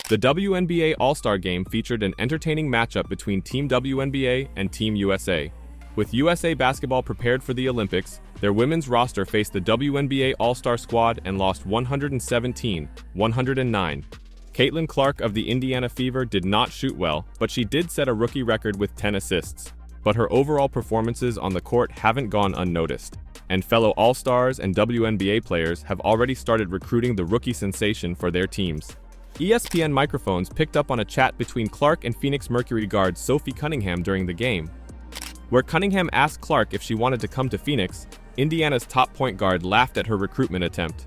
The WNBA All-Star Game featured an entertaining matchup between Team WNBA and Team USA. With USA Basketball prepared for the Olympics, their women's roster faced the WNBA All-Star squad and lost 117-109. Caitlin Clark of the Indiana Fever did not shoot well, but she did set a rookie record with 10 assists. But her overall performances on the court haven't gone unnoticed, and fellow All-Stars and WNBA players have already started recruiting the rookie sensation for their teams. ESPN microphones picked up on a chat between Clark and Phoenix Mercury guard Sophie Cunningham during the game. Where Cunningham asked Clark if she wanted to come to Phoenix, Indiana's top point guard laughed at her recruitment attempt.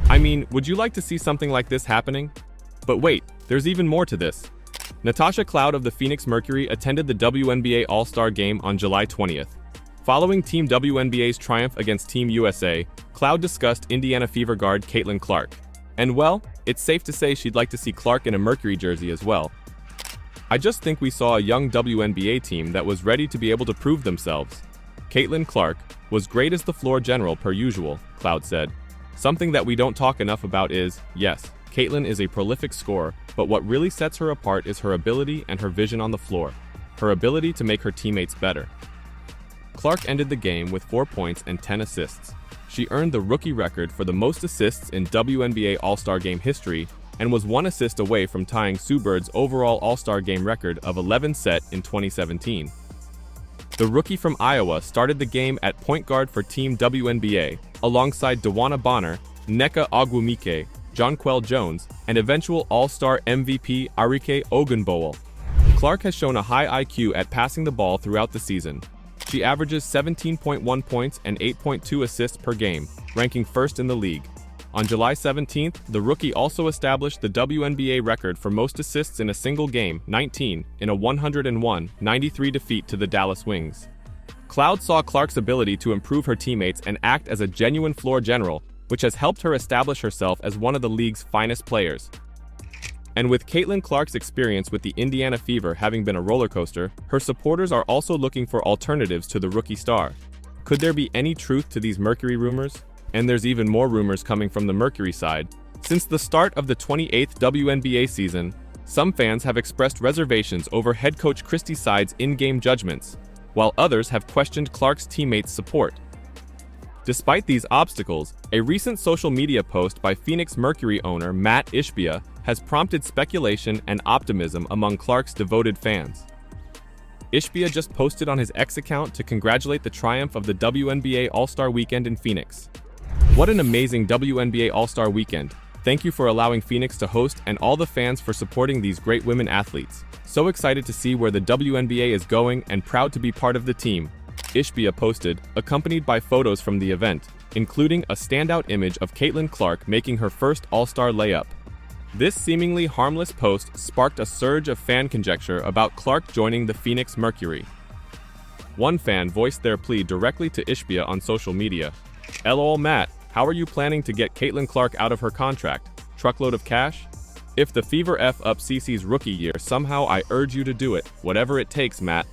"I mean, would you like to see something like this happening?" But wait, there's even more to this. Natasha Cloud of the Phoenix Mercury attended the WNBA All-Star Game on July 20th. Following Team WNBA's triumph against Team USA, Cloud discussed Indiana Fever guard Caitlin Clark. And well, it's safe to say she'd like to see Clark in a Mercury jersey as well. "I just think we saw a young WNBA team that was ready to be able to prove themselves. Caitlin Clark was great as the floor general per usual," Cloud said. "Something that we don't talk enough about is, yes, Caitlin is a prolific scorer, but what really sets her apart is her ability and her vision on the floor, her ability to make her teammates better." Clark ended the game with 4 points and 10 assists. She earned the rookie record for the most assists in WNBA All-Star Game history and was 1 assist away from tying Sue Bird's overall All-Star Game record of 11 set in 2017. The rookie from Iowa started the game at point guard for Team WNBA, alongside Dewana Bonner, Nneka Ogwumike, Jonquel Jones, and eventual All-Star MVP Arike Ogunbowale. Clark has shown a high IQ at passing the ball throughout the season. She averages 17.1 points and 8.2 assists per game, ranking first in the league. On July 17th, the rookie also established the WNBA record for most assists in a single game, 19, in a 101-93 defeat to the Dallas Wings. Cloud saw Clark's ability to improve her teammates and act as a genuine floor general, which has helped her establish herself as one of the league's finest players. And with Caitlin Clark's experience with the Indiana Fever having been a roller coaster, her supporters are also looking for alternatives to the rookie star. Could there be any truth to these Mercury rumors? And there's even more rumors coming from the Mercury side. Since the start of the 28th WNBA season, some fans have expressed reservations over head coach Christy Side's in-game judgments, while others have questioned Clark's teammates' support. Despite these obstacles, a recent social media post by Phoenix Mercury owner Matt Ishbia has prompted speculation and optimism among Clark's devoted fans. Ishbia just posted on his X account to congratulate the triumph of the WNBA All-Star Weekend in Phoenix. "What an amazing WNBA All-Star Weekend. Thank you for allowing Phoenix to host and all the fans for supporting these great women athletes. So excited to see where the WNBA is going and proud to be part of the team," Ishbia posted, accompanied by photos from the event, including a standout image of Caitlin Clark making her first All-Star layup. This seemingly harmless post sparked a surge of fan conjecture about Clark joining the Phoenix Mercury. One fan voiced their plea directly to Ishbia on social media. "LOL Matt, how are you planning to get Caitlin Clark out of her contract? Truckload of cash? If the Fever F up CC's rookie year somehow, I urge you to do it, whatever it takes, Matt."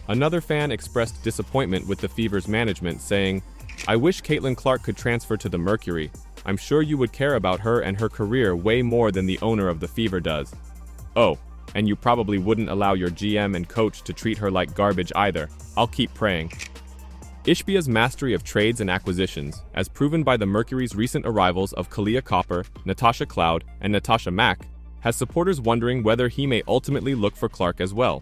Another fan expressed disappointment with the Fever's management, saying, "I wish Caitlin Clark could transfer to the Mercury. I'm sure you would care about her and her career way more than the owner of the Fever does. Oh, and you probably wouldn't allow your GM and coach to treat her like garbage either. I'll keep praying." Ishbia's mastery of trades and acquisitions, as proven by the Mercury's recent arrivals of Kalia Copper, Natasha Cloud, and Natasha Mack, has supporters wondering whether he may ultimately look for Clark as well.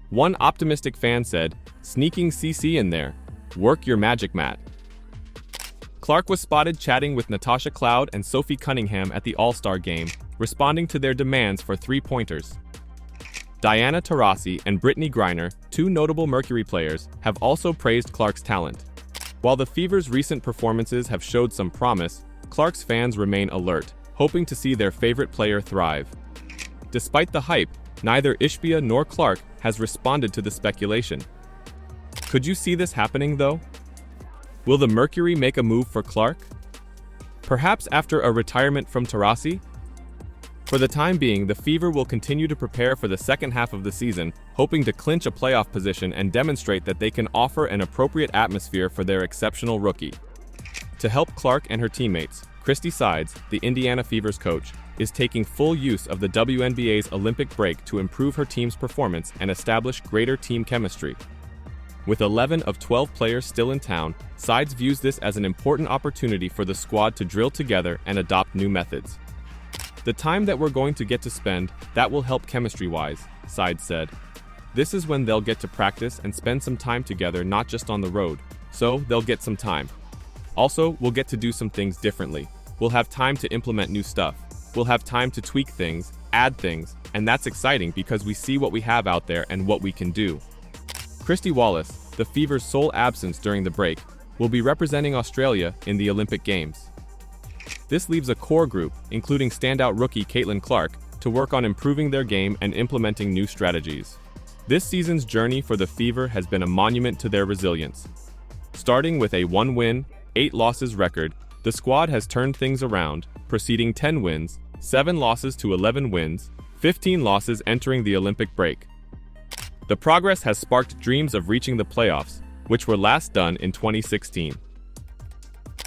One optimistic fan said, "Sneaking CC in there. Work your magic, Matt." Clark was spotted chatting with Natasha Cloud and Sophie Cunningham at the All-Star Game, responding to their demands for 3-pointers. Diana Taurasi and Brittany Griner, 2 notable Mercury players, have also praised Clark's talent. While the Fever's recent performances have showed some promise, Clark's fans remain alert, hoping to see their favorite player thrive. Despite the hype, neither Ishbia nor Clark has responded to the speculation. Could you see this happening, though? Will the Mercury make a move for Clark? Perhaps after a retirement from Taurasi? For the time being, the Fever will continue to prepare for the second half of the season, hoping to clinch a playoff position and demonstrate that they can offer an appropriate atmosphere for their exceptional rookie. To help Clark and her teammates, Christy Sides, the Indiana Fever's coach, is taking full use of the WNBA's Olympic break to improve her team's performance and establish greater team chemistry. With 11 of 12 players still in town, Sides views this as an important opportunity for the squad to drill together and adopt new methods. "The time that we're going to get to spend, that will help chemistry-wise," Sides said. "This is when they'll get to practice and spend some time together, not just on the road, so they'll get some time. Also, we'll get to do some things differently. We'll have time to implement new stuff. We'll have time to tweak things, add things, and that's exciting because we see what we have out there and what we can do." Christy Wallace, the Fever's sole absence during the break, will be representing Australia in the Olympic Games. This leaves a core group, including standout rookie Caitlin Clark, to work on improving their game and implementing new strategies. This season's journey for the Fever has been a monument to their resilience. Starting with a 1-win, 8-losses record, the squad has turned things around, proceeding 10 wins, 7 losses to 11 wins, 15 losses entering the Olympic break. The progress has sparked dreams of reaching the playoffs, which were last done in 2016.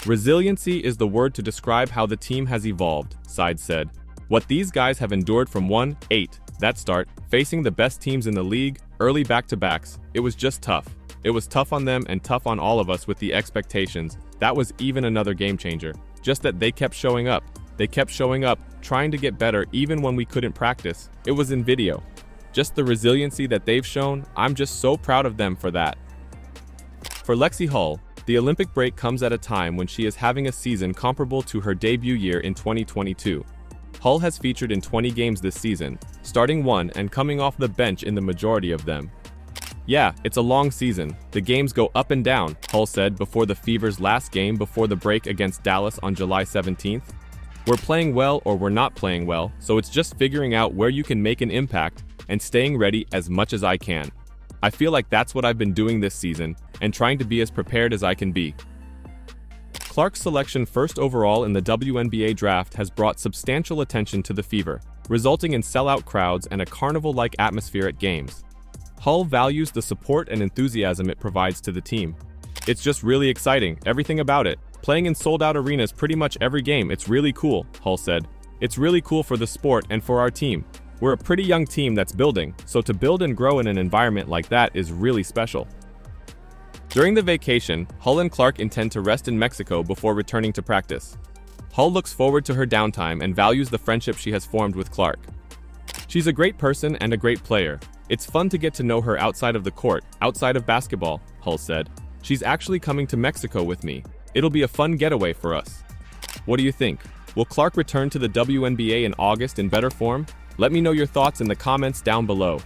"Resiliency is the word to describe how the team has evolved," Sides said. "What these guys have endured from 1-8, that start, facing the best teams in the league, early back-to-backs, it was just tough. It was tough on them and tough on all of us with the expectations. That was even another game changer. Just that they kept showing up. They kept showing up, trying to get better even when we couldn't practice. It was in video. Just the resiliency that they've shown, I'm just so proud of them for that." For Lexi Hull, the Olympic break comes at a time when she is having a season comparable to her debut year in 2022. Hull has featured in 20 games this season, starting 1 and coming off the bench in the majority of them. "Yeah, it's a long season. The games go up and down," Hull said before the Fever's last game before the break against Dallas on July 17th. "We're playing well or we're not playing well, so it's just figuring out where you can make an impact and staying ready as much as I can. I feel like that's what I've been doing this season, and trying to be as prepared as I can be." Clark's selection first overall in the WNBA draft has brought substantial attention to the Fever, resulting in sellout crowds and a carnival-like atmosphere at games. Hull values the support and enthusiasm it provides to the team. "It's just really exciting, everything about it. Playing in sold-out arenas pretty much every game, it's really cool," Hull said. "It's really cool for the sport and for our team. We're a pretty young team that's building, so to build and grow in an environment like that is really special." During the vacation, Hull and Clark intend to rest in Mexico before returning to practice. Hull looks forward to her downtime and values the friendship she has formed with Clark. "She's a great person and a great player. It's fun to get to know her outside of the court, outside of basketball," Hull said. "She's actually coming to Mexico with me. It'll be a fun getaway for us." What do you think? Will Clark return to the WNBA in August in better form? Let me know your thoughts in the comments down below.